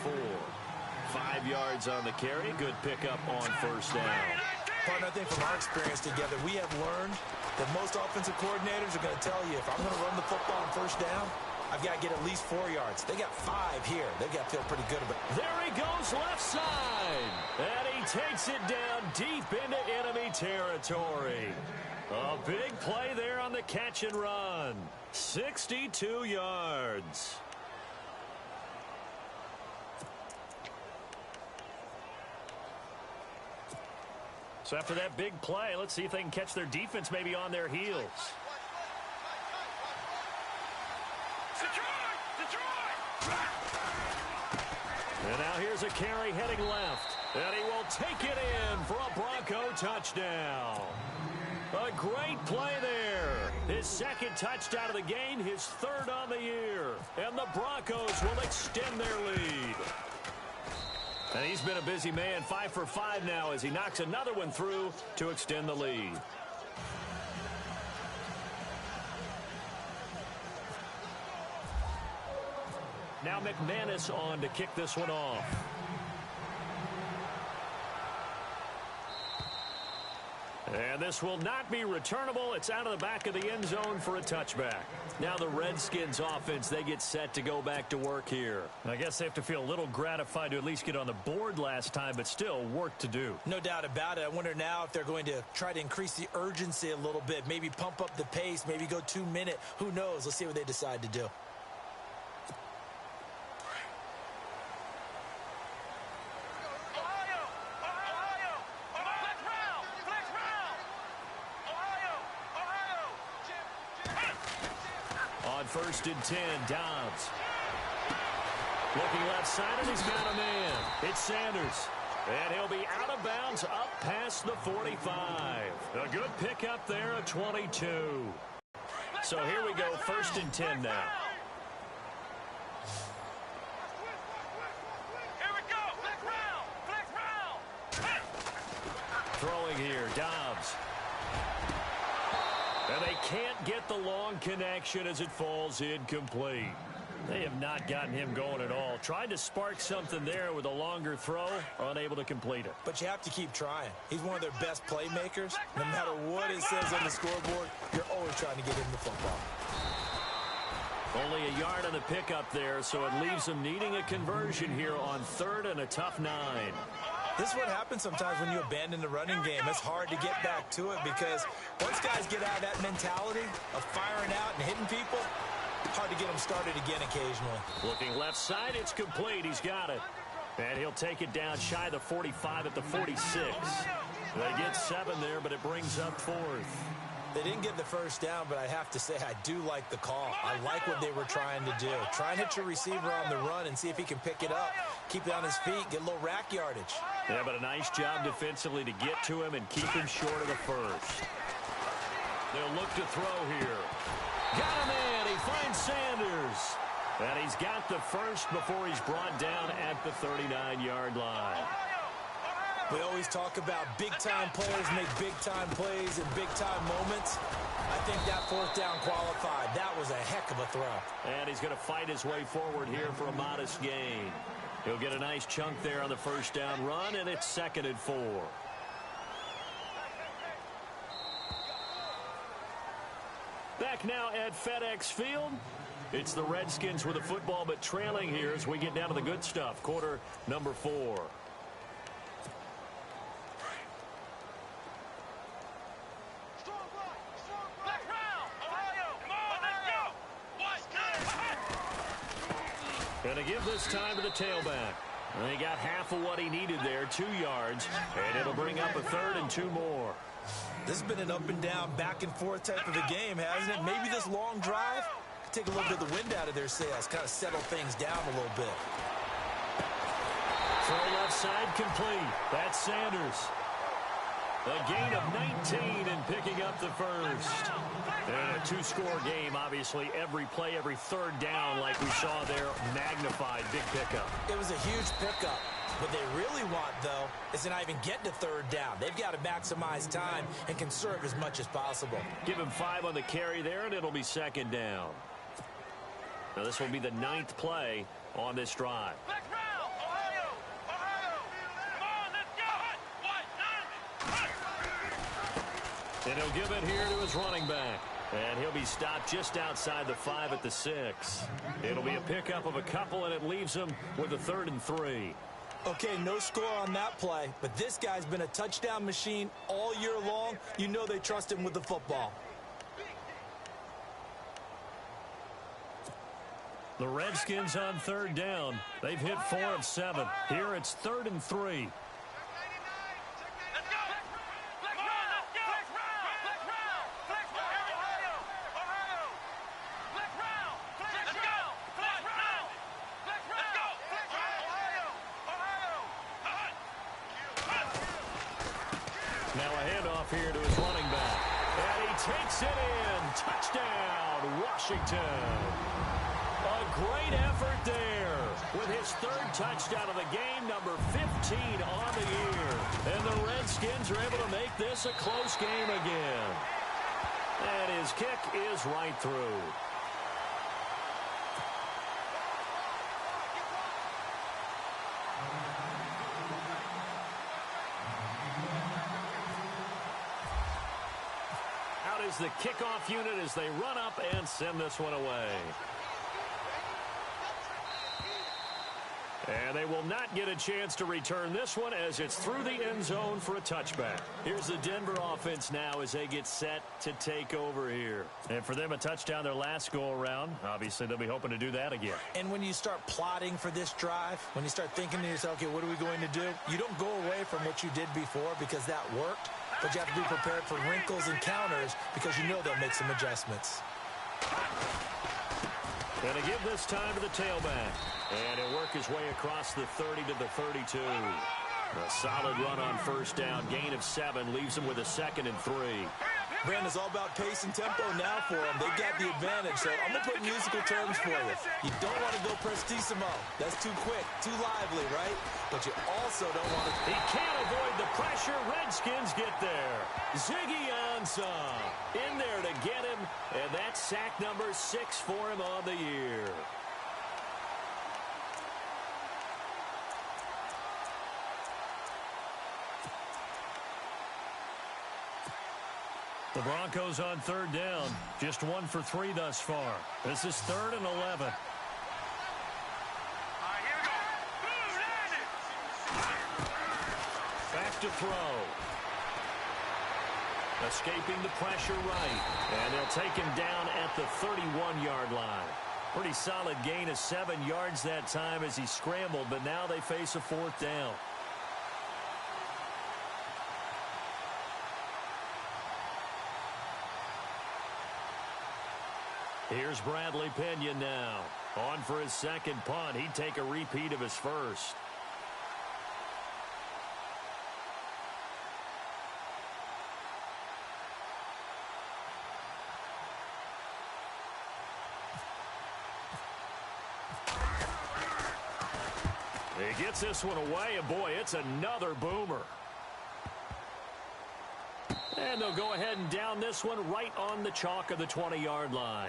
5 yards on the carry. Good pickup on first down. Partner, I think from our experience together, we have learned that most offensive coordinators are going to tell you, if I'm going to run the football on first down, I've got to get at least 4 yards. They got 5 here. They've got to feel pretty good about it. There he goes left side. And he takes it down deep into enemy territory. A big play there on the catch and run. 62 yards. So after that big play, let's see if they can catch their defense maybe on their heels. And now here's a carry heading left. And he will take it in for a Bronco touchdown. A great play there. His second touchdown of the game, his third on the year. And the Broncos will extend their lead. And he's been a busy man, 5 for 5 now as he knocks another one through to extend the lead. Now McManus on to kick this one off. And this will not be returnable. It's out of the back of the end zone for a touchback. Now the Redskins offense, they get set to go back to work here. I guess they have to feel a little gratified to at least get on the board last time, but still work to do. No doubt about it. I wonder now if they're going to try to increase the urgency a little bit, maybe pump up the pace, maybe go 2 minute. Who knows? Let's see what they decide to do. First and 10, Dobbs. Looking left side, and he's got a man. It's Sanders. And he'll be out of bounds up past the 45. A good pickup there at 22. So here we go, 1st and 10 now. Here we go. Flex round. Flex round. Throwing here, Dobbs. And they can't get the long connection as it falls incomplete. They have not gotten him going at all. Tried to spark something there with a longer throw, unable to complete it. But you have to keep trying. He's one of their best playmakers. No matter what it says on the scoreboard, you're always trying to get him the football. Only a yard on the pickup there, so it leaves them needing a conversion here on 3rd and a tough 9. This is what happens sometimes when you abandon the running game. It's hard to get back to it because once guys get out of that mentality of firing out and hitting people, hard to get them started again occasionally. Looking left side, it's complete. He's got it. And he'll take it down shy of the 45 at the 46. They get 7 there, but it brings up 4th. They didn't get the first down, but I have to say I do like the call. I like what they were trying to do. Try and hit your receiver on the run and see if he can pick it up, keep it on his feet, get a little rack yardage. Yeah, but a nice job defensively to get to him and keep him short of the first. They'll look to throw here. Got him in. He finds Sanders. And he's got the first before he's brought down at the 39-yard line. We always talk about big-time players make big-time plays in big-time moments. I think that 4th down qualified. That was a heck of a throw. And he's going to fight his way forward here for a modest gain. He'll get a nice chunk there on the 1st down run, and it's 2nd and 4. Back now at FedEx Field. It's the Redskins with the football, but trailing here as we get down to the good stuff. Quarter number 4. Going to give this time to the tailback. And he got half of what he needed there, 2 yards, and it'll bring up a 3rd and 2 more. This has been an up-and-down, back-and-forth type of a game, hasn't it? Maybe this long drive could take a little bit of the wind out of their sails, kind of settle things down a little bit. Throw left side complete. That's Sanders. A gain of 19 and picking up the first. And a 2-score game, obviously. Every play, every 3rd down, like we saw there, magnified. Big pickup. It was a huge pickup. What they really want, though, is to not even get to 3rd down. They've got to maximize time and conserve as much as possible. Give him 5 on the carry there, and it'll be 2nd down. Now, this will be the 9th play on this drive. And he'll give it here to his running back. And he'll be stopped just outside the 5 at the 6. It'll be a pickup of a couple, and it leaves him with a 3rd and 3. Okay, no score on that play, but this guy's been a touchdown machine all year long. You know they trust him with the football. The Redskins on 3rd down. They've hit 4 of 7. Here it's 3rd and 3. Now a handoff here to his running back. And he takes it in. Touchdown, Washington. A great effort there with his 3rd touchdown of the game, number 15 on the year. And the Redskins are able to make this a close game again. And his kick is right through. Out is the kickoff unit as they run up and send this one away. And they will not get a chance to return this one as it's through the end zone for a touchback. Here's the Denver offense now as they get set to take over here. And for them, a touchdown their last go-around. Obviously, they'll be hoping to do that again. And when you start plotting for this drive, when you start thinking to yourself, okay, what are we going to do? You don't go away from what you did before because that worked, but you have to be prepared for wrinkles and counters because you know they'll make some adjustments. Going to give this time to the tailback. And he'll work his way across the 30 to the 32. A solid run on first down. Gain of 7 leaves him with a 2nd and 3. Brandon, it's all about pace and tempo now for them. They got the advantage, so I'm going to put musical terms for you. You don't want to go prestissimo. That's too quick, too lively, right? But you also don't want to... He can't avoid the pressure. Redskins get there. Ziggy Ansah in there to get him, and that's sack number 6 for him on the year. The Broncos on 3rd down. Just 1 for 3 thus far. This is 3rd and 11. Back to throw. Escaping the pressure right. And they'll take him down at the 31-yard line. Pretty solid gain of 7 yards that time as he scrambled, but now they face a 4th down. Here's Bradley Pena now. On for his 2nd punt. He'd take a repeat of his first. He gets this one away, and boy, it's another boomer. And they'll go ahead and down this one right on the chalk of the 20-yard line.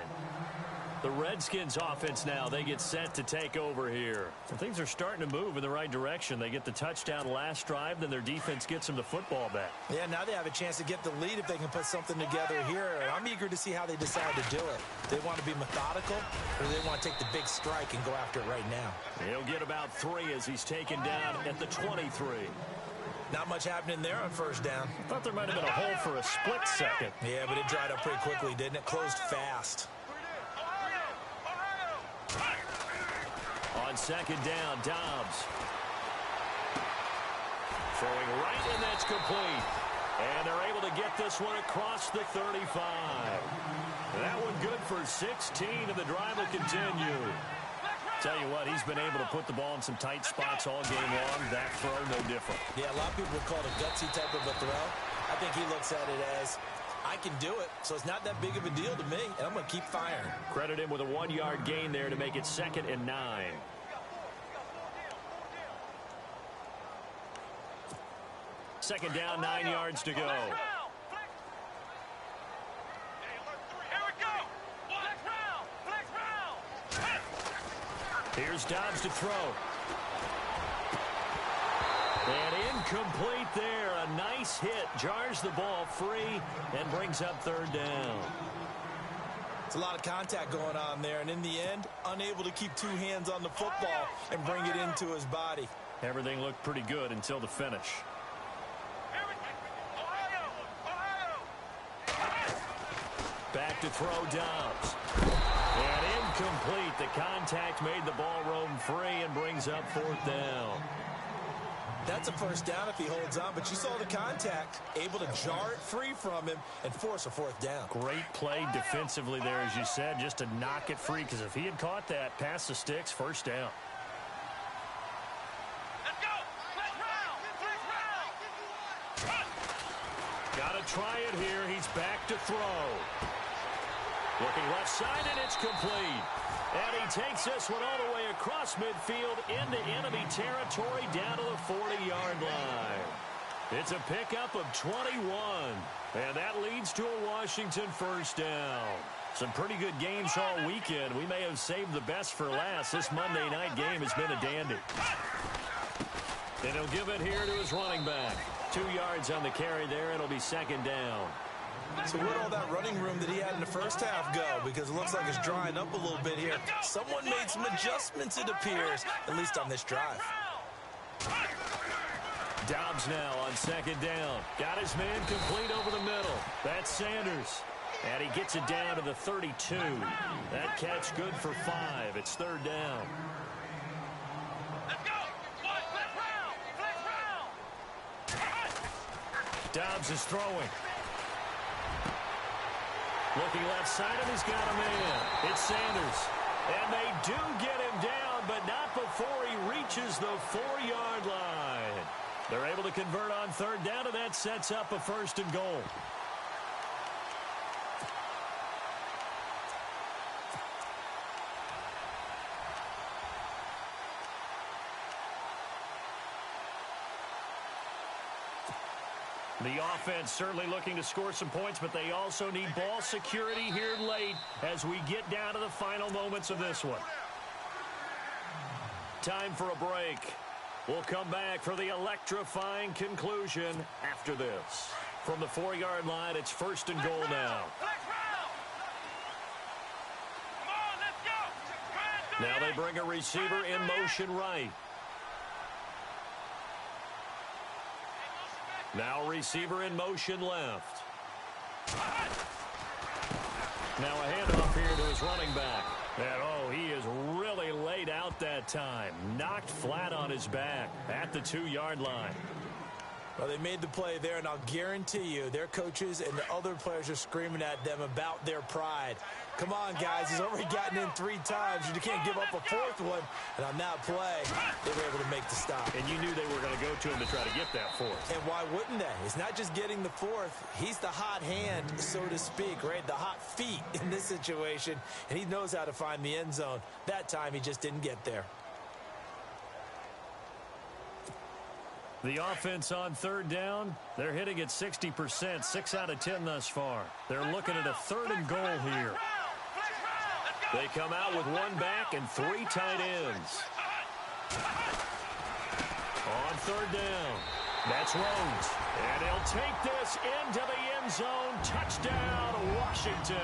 The Redskins offense now, they get set to take over here. And things are starting to move in the right direction. They get the touchdown last drive, then their defense gets them the football back. Yeah, now they have a chance to get the lead if they can put something together here. I'm eager to see how they decide to do it. They want to be methodical, or they want to take the big strike and go after it right now. He'll get about 3 as he's taken down at the 23. Not much happening there on 1st down. Thought there might have been a hole for a split second. Yeah, but it dried up pretty quickly, didn't it? Closed fast. On 2nd down, Dobbs. Throwing right, and that's complete. And they're able to get this one across the 35. That one good for 16, and the drive will continue. Tell you what, he's been able to put the ball in some tight spots all game long. That throw, no different. Yeah, a lot of people would call it a gutsy type of a throw. I think he looks at it as, I can do it, so it's not that big of a deal to me, and I'm going to keep firing. Credit him with a 1-yard gain there to make it 2nd and 9. Second down, 9 yards to go. Here's Dobbs to throw. And incomplete there. A nice hit. Jars the ball free and brings up 3rd down. It's a lot of contact going on there, and in the end, unable to keep 2 hands on the football and bring it into his body. Everything looked pretty good until the finish. Back to throw, Dobbs. And incomplete. The contact made the ball roam free and brings up 4th down. That's a 1st down if he holds on, but you saw the contact, able to jar it free from him and force a 4th down. Great play defensively there, as you said, just to knock it free, because if he had caught that, past the sticks, 1st down. Let's go! Gotta try it here. He's back to throw. Looking left side, and it's complete. And he takes this one all the way across midfield into enemy territory down to the 40-yard line. It's a pickup of 21. And that leads to a Washington 1st down. Some pretty good games all weekend. We may have saved the best for last. This Monday night game has been a dandy. And he'll give it here to his running back. 2 yards on the carry there. It'll be 2nd down. So where'd all that running room that he had in the 1st half go? Because it looks like it's drying up a little bit here. Someone made some adjustments, it appears, at least on this drive. Dobbs now on 2nd down. Got his man complete over the middle. That's Sanders. And he gets it down to the 32. That catch good for 5. It's 3rd down. Let's go! Flex round! Dobbs is throwing. Looking left side, and he's got a man. It's Sanders. And they do get him down, but not before he reaches the 4-yard line. They're able to convert on third down, and that sets up a first and goal. The offense certainly looking to score some points, but they also need ball security here late as we get down to the final moments of this one. Time for a break. We'll come back for the electrifying conclusion after this. From the 4-yard line, it's first and goal now. Now they bring a receiver in motion right. Now a receiver in motion left. Now a handoff here to his running back. And, oh, he is really laid out that time. Knocked flat on his back at the 2-yard line. Well, they made the play there, and I'll guarantee you their coaches and the other players are screaming at them about their pride. Come on, guys. He's already gotten in 3 times. You can't give up a 4th one. And on that play, they were able to make the stop. And you knew they were going to go to him to try to get that 4th. And why wouldn't they? It's not just getting the 4th. He's the hot hand, so to speak, right? The hot feet in this situation. And he knows how to find the end zone. That time, he just didn't get there. The offense on third down, they're hitting at 60%, 6 out of 10 thus far. They're looking at a 3rd and goal here. They come out with 1 back and 3 tight ends. On third down, that's Rhodes. And he'll take this into the end zone. Touchdown, Washington.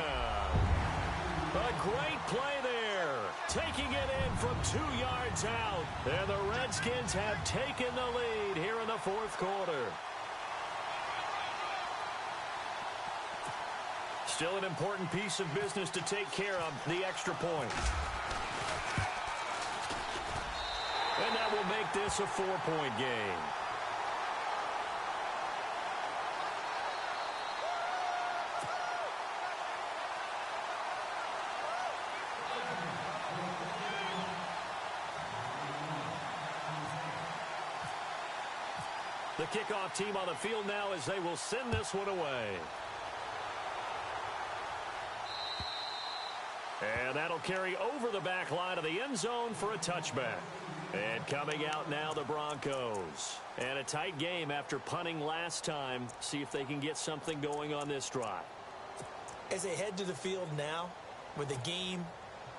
A great play there. Taking it in from 2 yards out. And the Redskins have taken the lead here in the 4th quarter. Still an important piece of business to take care of, the extra point. And that will make this a 4-point game. The kickoff team on the field now as they will send this one away. And that'll carry over the back line of the end zone for a touchback. And coming out now, the Broncos. And a tight game after punting last time. See if they can get something going on this drive. As they head to the field now, with the game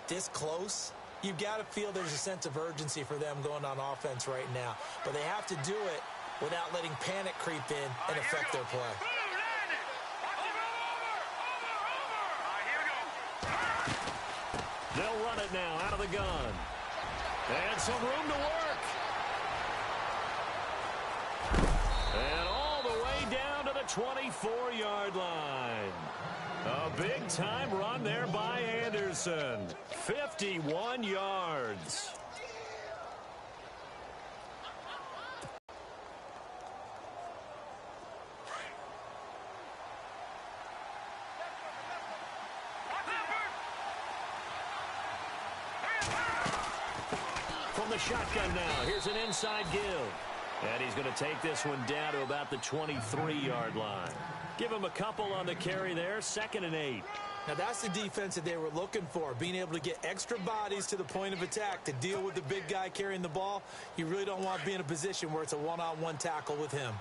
this close, you've got to feel there's a sense of urgency for them going on offense right now. But they have to do it without letting panic creep in and affect their play. They'll run it now out of the gun. And some room to work. And all the way down to the 24-yard line. A big-time run there by Anderson. 51 yards. From the shotgun now, here's an inside give. And he's going to take this one down to about the 23-yard line. Give him a couple on the carry there, 2nd and 8. Now that's the defense that they were looking for, being able to get extra bodies to the point of attack to deal with the big guy carrying the ball. You really don't want to be in a position where it's a one-on-one tackle with him.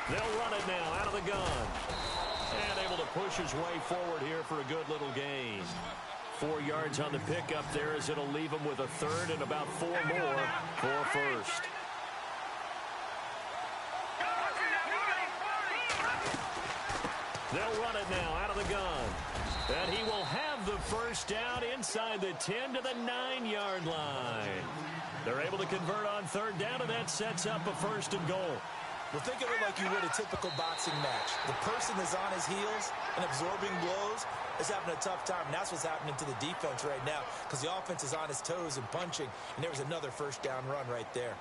They'll run it now out of the gun. And able to push his way forward here for a good little gain. 4 yards on the pickup there as it'll leave him with a 3rd and about 4 more for a first. They'll run it now out of the gun. And he will have the first down inside the 10 to the 9-yard line. They're able to convert on third down, and that sets up a 1st and goal. Well, think of it like you would a typical boxing match. The person that's on his heels and absorbing blows is having a tough time, and that's what's happening to the defense right now because the offense is on its toes and punching, and there was another 1st down run right there.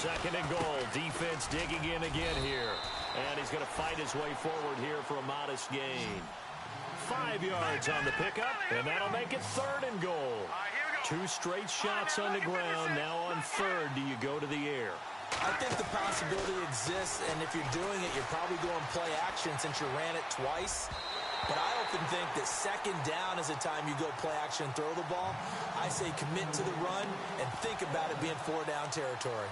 Second and goal. Defense digging in again here. And he's going to fight his way forward here for a modest gain. 5 yards on the pickup, and that'll make it third and goal. 2 straight shots on the ground. Now on third, do you go to the air? I think the possibility exists, and if you're doing it, you're probably going play action since you ran it twice. But I often think that second down is the time you go play action and throw the ball. I say commit to the run and think about it being 4-down territory.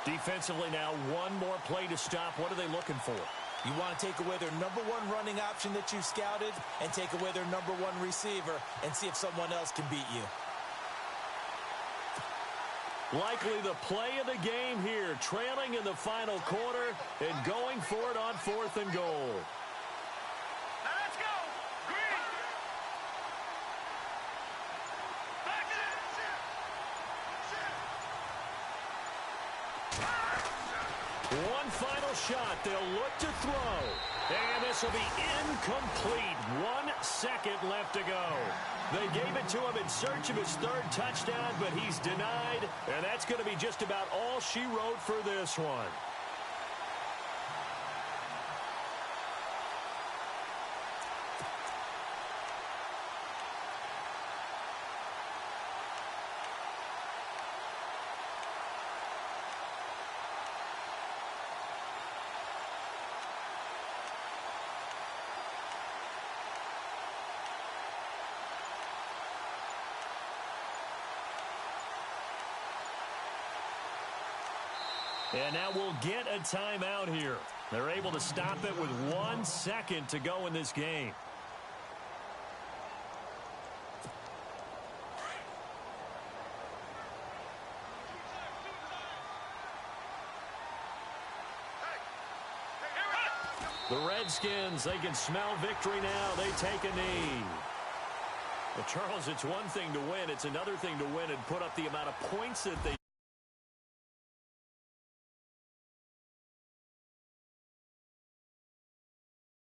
Defensively now, one more play to stop. What are they looking for? You want to take away their number 1 running option that you've scouted and take away their number 1 receiver and see if someone else can beat you. Likely the play of the game here, trailing in the final quarter and going for it on 4th and goal. Now let's go. Green. Back it. One final shot. They'll look to throw. And this will be incomplete. 1 second left to go. They gave it to him in search of his 3rd touchdown, but he's denied. And that's going to be just about all she wrote for this one. And now we'll get a timeout here. They're able to stop it with 1 second to go in this game. The Redskins, they can smell victory now. They take a knee. Well, Charles, it's one thing to win. It's another thing to win and put up the amount of points that they